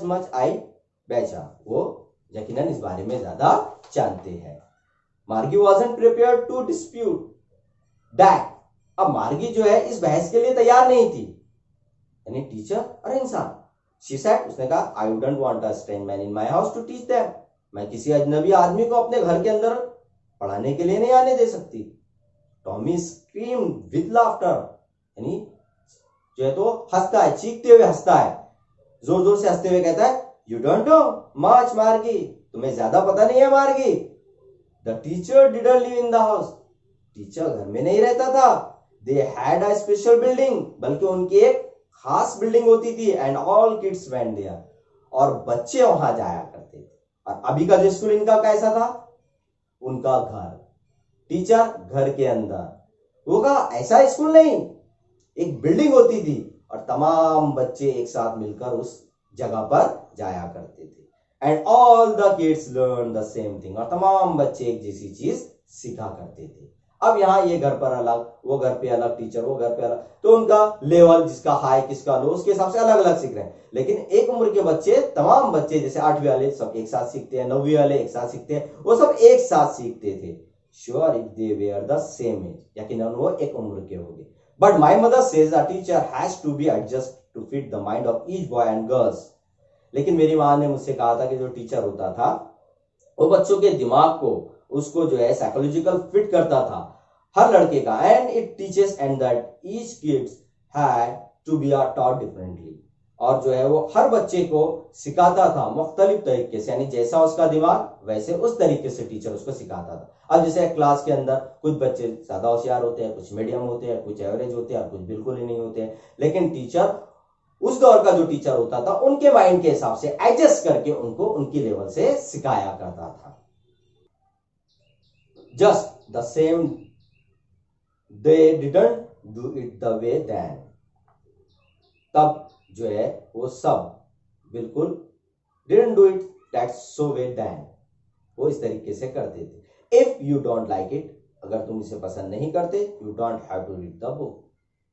Much I बेचा, वो यकीनन इस बारे में ज्यादा जानते हैं। मार्गी wasn't prepared to dispute that, अब मार्गी जो है इस बहस के लिए तैयार नहीं थी, यानी टीचर और इंसान। She said, उसने कहा, I wouldn't want a strange man in my house to teach them, मैं किसी अजनबी आदमी को अपने घर के अंदर पढ़ाने के लिए नहीं आने दे सकती। टॉमी screamed with laughter, यानी जो है तो हंसता है, चीखते हुए हंसता है, जोर जोर से हंसते हुए कहता है, You don't know much मार्गी, तुम्हें ज्यादा पता नहीं है मार्गी। The teacher didn't live in the house, teacher घर में नहीं रहता था। They had a special building, बल्कि उनकी एक खास बिल्डिंग होती थी। And all kids went there, और बच्चे वहां जाया करते थे। और अभी का जो स्कूल इनका कैसा था, उनका घर, टीचर घर के अंदर, वो कहा ऐसा स्कूल नहीं, एक बिल्डिंग होती थी और तमाम बच्चे एक साथ मिलकर उस जगह पर जाया करते थे। And all the kids learn the same thing, और तमाम बच्चे एक जैसी चीज सीखा करते थे। अब यहाँ ये घर पर अलग, वो घर पे अलग, टीचर वो घर पे अलग, तो उनका लेवल जिसका हाई किसका लो उसके हिसाब से अलग अलग सीख रहे हैं। लेकिन एक उम्र के बच्चे, तमाम बच्चे, जैसे 8वीं वाले सब एक साथ सीखते हैं, 9वीं वाले एक साथ सीखते हैं, वो सब एक साथ सीखते थे। Sure if they were the same age, यकीनन वो एक उम्र के होंगे। But my mother says a teacher has to be adjust to fit the mind of each boy and girls, लेकिन मेरी मां ने मुझसे कहा था कि जो टीचर होता था वो बच्चों के दिमाग को, उसको जो है साइकोलॉजिकल फिट करता था हर लड़के का। And it teaches and that each kids had to be taught differently, और जो है वो हर बच्चे को सिखाता था मुख्तलिफ तरीके से, यानी जैसा उसका दिमाग वैसे उस तरीके से टीचर उसको सिखाता था। अब जैसे क्लास के अंदर कुछ बच्चे ज्यादा होशियार होते हैं, कुछ मीडियम होते हैं, कुछ एवरेज होते हैं, और कुछ बिल्कुल ही नहीं होते हैं, लेकिन टीचर, उस दौर का जो टीचर होता था, उनके माइंड के हिसाब से एडजस्ट करके उनको उनकी लेवल से सिखाया करता था। Just the same they didn't do it the way then, तब जो है वो सब बिल्कुल didn't do it that so way then, वो इस तरीके से करते थे। If you don't like it, अगर तुम इसे पसंद नहीं करते, you don't have to read the book,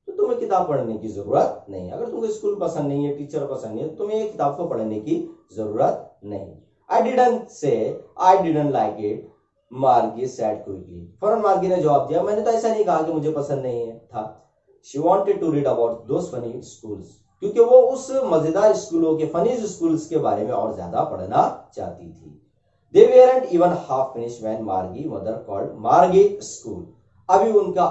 तो तुम्हें किताब पढ़ने की जरूरत नहीं। अगर तुमको स्कूल पसंद नहीं है, टीचर पसंद नहीं है, तो तुम्हें ये किताब को पढ़ने की जरूरत नहीं। I didn't say I didn't like it, मार्गी सेड क्विकली, फौरन मार्गी ने जवाब दिया, मैंने तो ऐसा नहीं कहा कि मुझे पसंद नहीं है था। She wanted to read about those funny schools, क्योंकि वो उस मजेदार स्कूलों के, फनी स्कूल्स के बारे में और ज्यादा पढ़ना चाहती थी। They weren't even half finished when Margie mother called Margie school, अभी उनका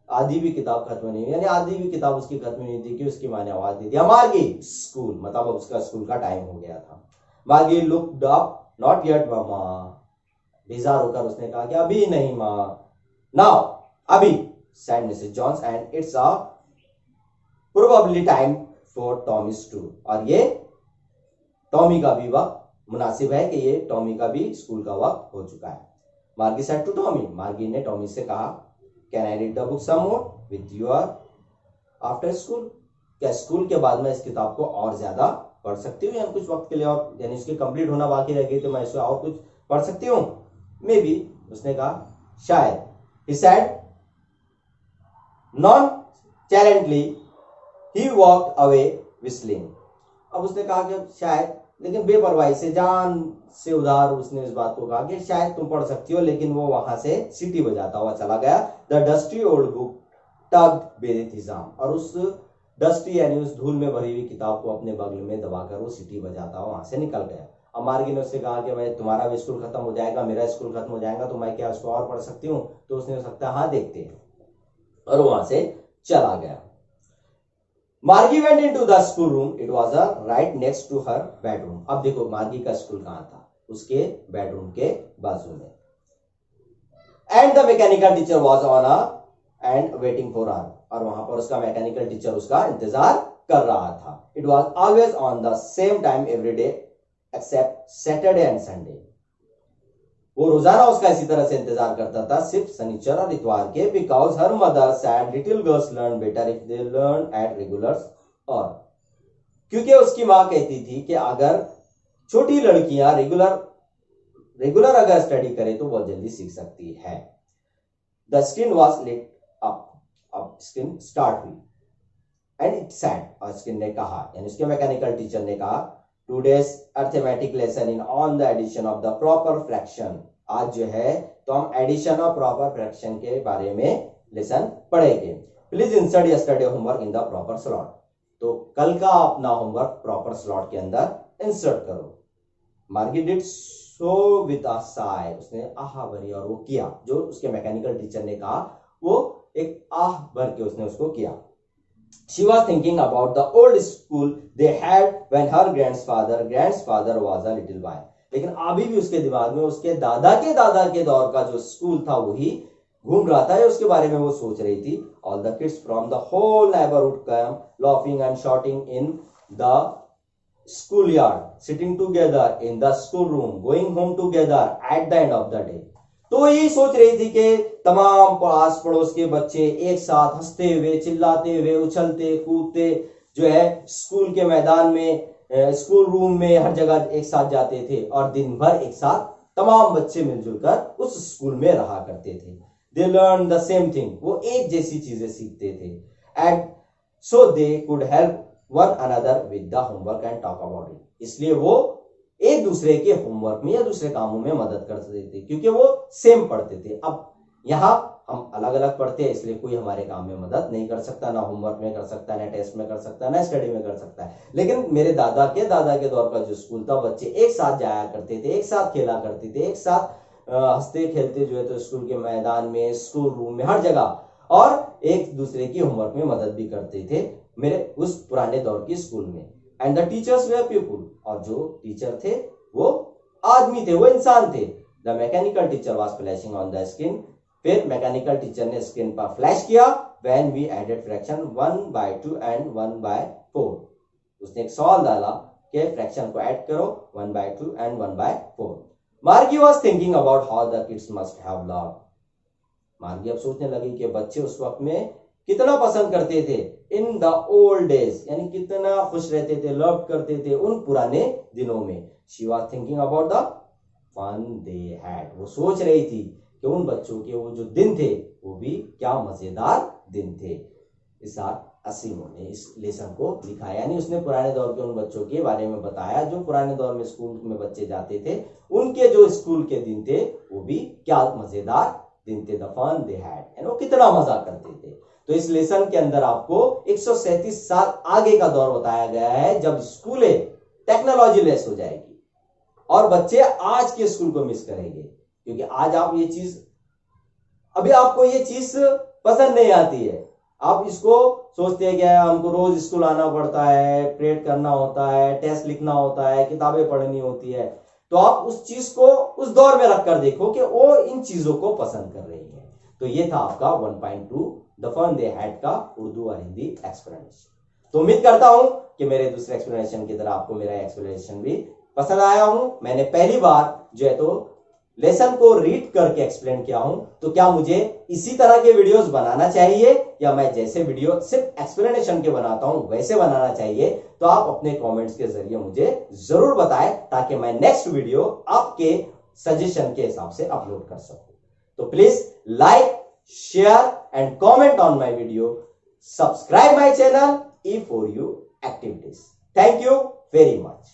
आधी भी किताब खत्म नहीं हुई, यानी आधी भी किताब उसकी खत्म नहीं थी कि उसकी माँ ने आवाज दी थी, मार्गी स्कूल, मतलब अब उसका स्कूल का टाइम हो गया था। मार्गी लुक्ड अप, नॉट येट मामा, बेजार होकर उसने कहा कि अभी नहीं माँ। नाउ, अभी, said Mrs. Jones, and it's a probably time for Tommy's too, और ये टॉमी का भी वक्त मुनासिब है कि ये टॉमी का भी स्कूल का वक्त हो चुका है। मार्गी सेड टू टॉमी, मार्गी ने टॉमी से कहा, can I read the book some more with you after school, क्या स्कूल के बाद मैं इस किताब को और ज्यादा पढ़ सकती हूँ, या कुछ वक्त के लिए, और यानी इसकी कंप्लीट होना बाकी रह गई तो मैं इसे और कुछ पढ़ सकती हूँ। मे बी, उसने कहा, शायद। He said nonchalantly, he walked away whistling, अब उसने कहा कि शायद, लेकिन बेपरवाही से, जान से उधार उसने इस बात को कहा कि शायद तुम पढ़ सकती हो, लेकिन वो वहां से सीटी बजाता हुआ चला गया। The dusty old book tugged beneath his arm, और उस डस्टी यानी उस धूल में भरी हुई किताब को अपने बगल में दबाकर वो सीटी बजाता हुआ वहां से निकल गया। अब मार्गी ने उससे कहा कि भाई तुम्हारा भी स्कूल खत्म हो जाएगा, मेरा स्कूल खत्म हो जाएगा, तो मैं क्या उसको और पढ़ सकती हूँ? तो उसने हो सकता है हाँ देखते हैं, और वहां से चला गया। Margie went into the school room, it was right next to her bedroom. अब देखो मार्गी का स्कूल कहां था, उसके बेडरूम के बाजू में। And the mechanical teacher was on and waiting for her, और वहां पर उसका मैकेनिकल टीचर उसका इंतजार कर रहा था। It was always on the same time every day except Saturday and Sunday, वो रोजाना उसका इसी तरह से इंतजार करता था, सिर्फ शनिचर और इतवार के। Because her mother sad little girls learn better if they learn eight regulars, और क्योंकि उसकी माँ कहती थी कि अगर छोटी लड़कियां रेगुलर अगर स्टडी करे तो बहुत जल्दी सीख सकती है। The screen was lit up, अब स्क्रीन स्टार्ट हुई। एंड इट सैड, और स्क्रीन ने कहा, यानी उसके मैकेनिकल टीचर ने कहा, today's arithmetic lesson in on the addition of the proper fraction. आज जो है तो हम एडिशन ऑफ प्रॉपर फ्रैक्शन के बारे में लेसन पढ़ेंगे। Please insert yesterday homework in the proper slot. तो कल का अपना होमवर्क प्रॉपर स्लॉट के अंदर इंसर्ट करो। मार्गी did so with a Sai, उसने आह भरी और वो किया, जो उसके मैकेनिकल टीचर ने कहा वो एक आह भर के उसने उसको किया। She was thinking about the old school they had when her grandfather was a little boy। लेकिन अभी भी उसके दिमाग में उसके दादा के दौर का जो स्कूल था वही घूम रहा था, उसके बारे में वो सोच रही थी। All the kids from the whole neighborhood came laughing and shouting in the schoolyard, sitting together in the schoolroom, going home together at the end of the day। तो यही सोच रही थी कि तमाम पास पड़ोस के बच्चे एक साथ हंसते हुए, चिल्लाते हुए, उछलते कूदते जो है स्कूल के मैदान में, स्कूल रूम में, हर जगह एक साथ जाते थे और दिन भर एक साथ तमाम बच्चे मिलजुल कर उस स्कूल में रहा करते थे। They learn the same thing, वो एक जैसी चीजें सीखते थे। And so they could help one another with the homework and talk about it. इसलिए वो एक दूसरे के होमवर्क में या दूसरे कामों में मदद करते थे, क्योंकि वो सेम पढ़ते थे। अब यहाँ हम अलग अलग पढ़ते हैं, इसलिए कोई हमारे काम में मदद नहीं कर सकता, ना होमवर्क में कर सकता, ना टेस्ट में कर सकता, ना स्टडी में कर सकता है। लेकिन मेरे दादा के दौर का जो स्कूल था, बच्चे एक साथ जाया करते थे, एक साथ खेला करते थे, एक साथ हंसते खेलते जो है तो स्कूल के मैदान में, स्कूल रूम में, हर जगह, और एक दूसरे की होमवर्क में मदद भी करते थे मेरे उस पुराने दौर की स्कूल में। And the teachers were people, और जो टीचर थे वो आदमी थे, वो इंसान थे। The mechanical teacher was flashing on the screen, फिर मैकेनिकल टीचर ने स्क्रीन पर फ्लैश किया। When we added fraction 1/2 and 1/4, उसने एक सवाल डाला कि फ्रैक्शन को ऐड करो 1/2 एंड 1/4। मार्गी was thinking about how the kids must have loved. मार्गी अब सोचने लगी कि बच्चे उस वक्त में कितना पसंद करते थे। इन द ओल्ड डेज, यानी कितना खुश रहते थे, लव करते थे उन पुराने दिनों में। She was thinking about the fun they had, वो सोच रही थी कि उन बच्चों के वो जो दिन थे वो भी क्या मजेदार दिन थे। इस असीमों ने इस लेसन को लिखा, यानी उसने पुराने दौर के उन बच्चों के बारे में बताया जो पुराने दौर में स्कूल में बच्चे जाते थे, उनके जो स्कूल के दिन थे वो भी क्या मजेदार दिन थे। द फन दे हैड, यानी वो कितना मजा करते थे। तो इस लेसन के अंदर आपको 137 साल आगे का दौर बताया गया है, जब स्कूलें टेक्नोलॉजी लेस हो जाएगी और बच्चे आज के स्कूल को मिस करेंगे, क्योंकि आज आप ये चीज, अभी आपको ये चीज पसंद नहीं आती है। आप इसको सोचते हैं कि हमको रोज स्कूल आना पड़ता है, प्रेड करना होता है, टेस्ट लिखना होता है, किताबें पढ़नी होती है। तो आप उस चीज को उस दौर में रखकर देखो कि वो इन चीजों को पसंद कर रही है। तो ये था आपका 1.2 द फन दे हैड का उर्दू और हिंदी एक्सप्लेनेशन। तो उम्मीद करता हूं कि मेरे दूसरे एक्सप्लेनेशन की तरह आपको मेरा एक्सप्लेनेशन भी पसंद आया हूं। मैंने पहली बार जो है तो लेसन को रीड करके एक्सप्लेन किया हूं, तो क्या मुझे इसी तरह के वीडियोस बनाना चाहिए या मैं जैसे वीडियो सिर्फ एक्सप्लेनेशन के बनाता हूं वैसे बनाना चाहिए? तो आप अपने कमेंट्स के जरिए मुझे जरूर बताएं, ताकि मैं नेक्स्ट वीडियो आपके सजेशन के हिसाब से अपलोड कर सकूं। तो please like, share and comment on my video. Subscribe my channel E4U activities. Thank you very much.